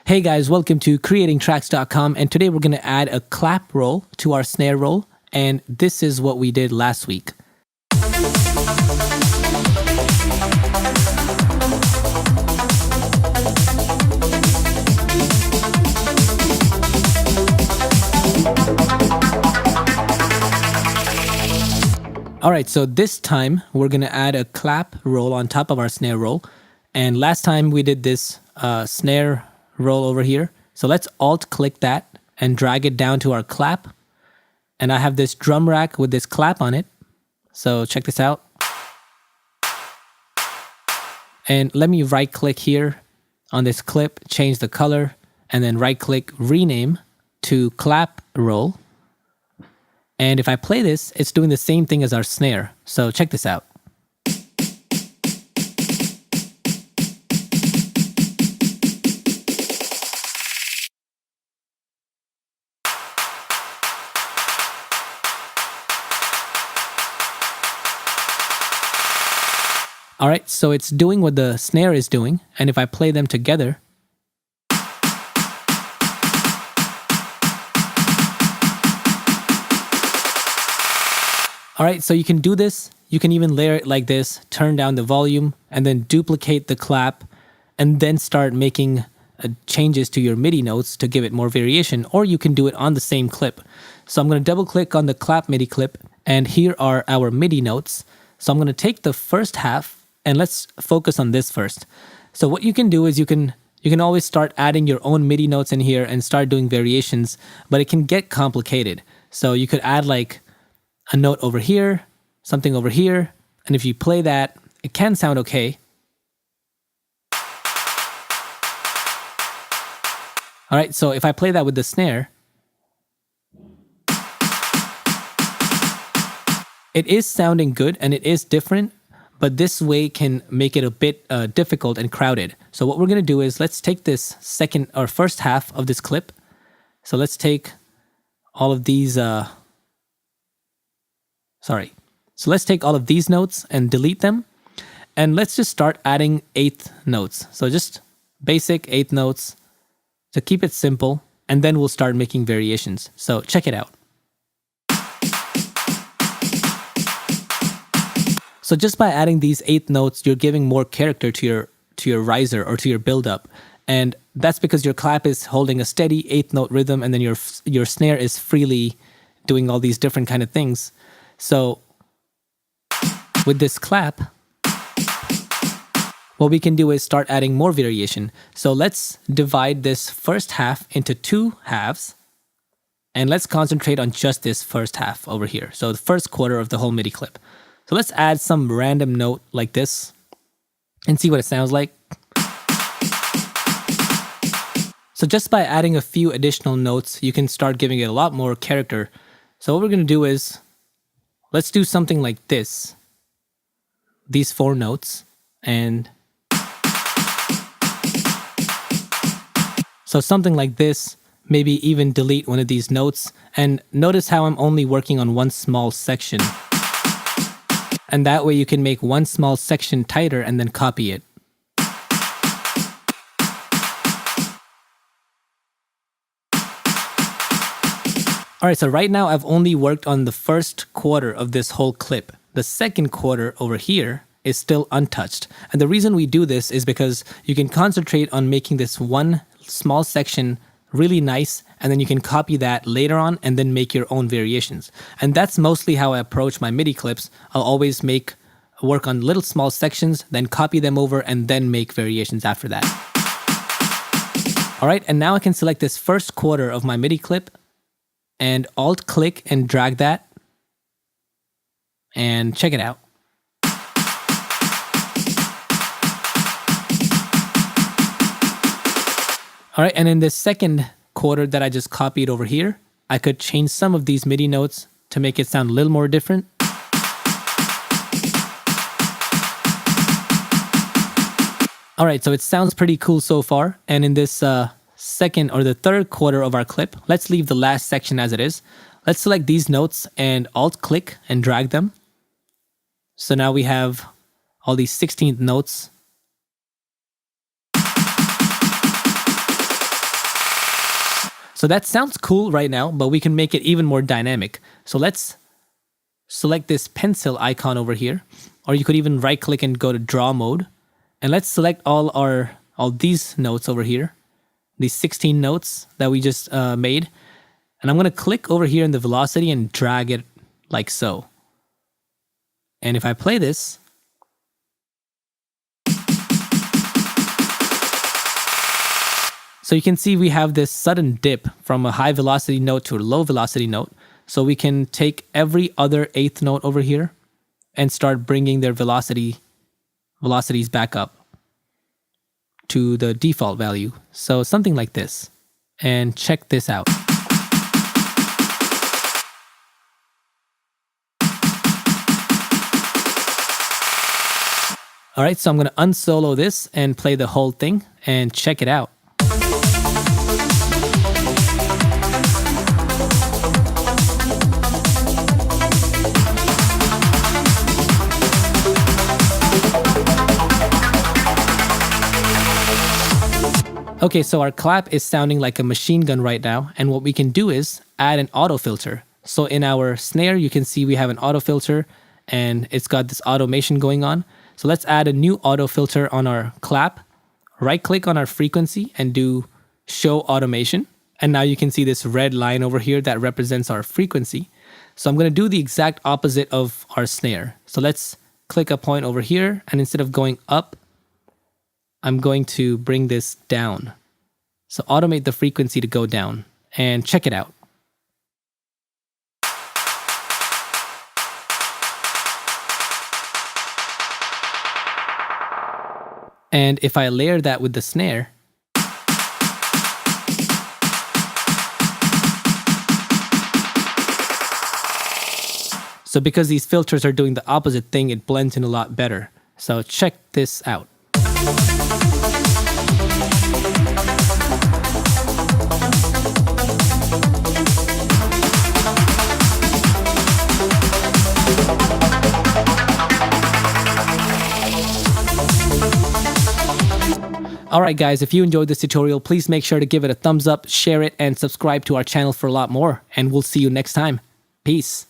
Hey guys, welcome to creatingtracks.com, and today we're going to add a clap roll to our snare roll, and this is what we did last week. Alright, so this time we're going to add a clap roll on top of our snare roll, and last time we did this snare roll over here. So let's alt-click that and drag it down to our clap. And I have this drum rack with this clap on it. So check this out. And let me right-click here on this clip, change the color, and then right-click, rename to clap roll. And if I play this, it's doing the same thing as our snare. So check this out. All right, so it's doing what the snare is doing, and if I play them together, all right, so you can do this. You can even layer it like this, turn down the volume, and then duplicate the clap, and then start making changes to your MIDI notes to give it more variation, or you can do it on the same clip. So I'm going to double click on the clap MIDI clip, and here are our MIDI notes. So I'm going to take the first half, and let's focus on this first. So what you can do is you can always start adding your own MIDI notes in here and start doing variations, but it can get complicated. So you could add like a note over here, something over here, and if you play that, it can sound okay. All right, so if I play that with the snare, it is sounding good and it is different, but this way can make it a bit difficult and crowded. So what we're gonna do is let's take this first half of this clip. So let's take all of these, So let's take all of these notes and delete them. And let's just start adding eighth notes. So just basic eighth notes to keep it simple. And then we'll start making variations. So check it out. So just by adding these eighth notes, you're giving more character to your riser or to your build-up. And that's because your clap is holding a steady eighth note rhythm, and then your snare is freely doing all these different kind of things. So with this clap, what we can do is start adding more variation. So let's divide this first half into two halves, and let's concentrate on just this first half over here. So the first quarter of the whole MIDI clip. So let's add some random note like this and see what it sounds like. So just by adding a few additional notes, you can start giving it a lot more character. So what we're going to do is, let's do something like this. These four notes. And so something like this, maybe even delete one of these notes. And notice how I'm only working on one small section. And that way you can make one small section tighter and then copy it. All right, so right now I've only worked on the first quarter of this whole clip. The second quarter over here is still untouched. And the reason we do this is because you can concentrate on making this one small section really nice, and then you can copy that later on and then make your own variations. And that's mostly how I approach my MIDI clips. I'll always work on little small sections, then copy them over, and then make variations after that. All right, and now I can select this first quarter of my MIDI clip and alt-click and drag that. And check it out. All right, and in this second quarter that I just copied over here, I could change some of these MIDI notes to make it sound a little more different. All right, so it sounds pretty cool so far. And in this second or the third quarter of our clip, let's leave the last section as it is. Let's select these notes and alt-click and drag them. So now we have all these 16th notes. So that sounds cool right now, but we can make it even more dynamic. So let's select this pencil icon over here, or you could even right click and go to draw mode. And let's select all these notes over here, these 16 notes that we just made. And I'm going to click over here in the velocity and drag it like so. And if I play this, so you can see we have this sudden dip from a high velocity note to a low velocity note. So we can take every other eighth note over here and start bringing their velocities back up to the default value. So something like this. And check this out. All right, so I'm going to unsolo this and play the whole thing and check it out. Okay, so our clap is sounding like a machine gun right now, and what we can do is add an auto filter. So in our snare, you can see we have an auto filter, and it's got this automation going on. So let's add a new auto filter on our clap, right click on our frequency and do show automation. And now you can see this red line over here that represents our frequency. So I'm going to do the exact opposite of our snare. So let's click a point over here, and instead of going up, I'm going to bring this down. So automate the frequency to go down and check it out. And if I layer that with the snare, so because these filters are doing the opposite thing, it blends in a lot better. So check this out. Alright guys, if you enjoyed this tutorial, please make sure to give it a thumbs up, share it, and subscribe to our channel for a lot more. And we'll see you next time. Peace.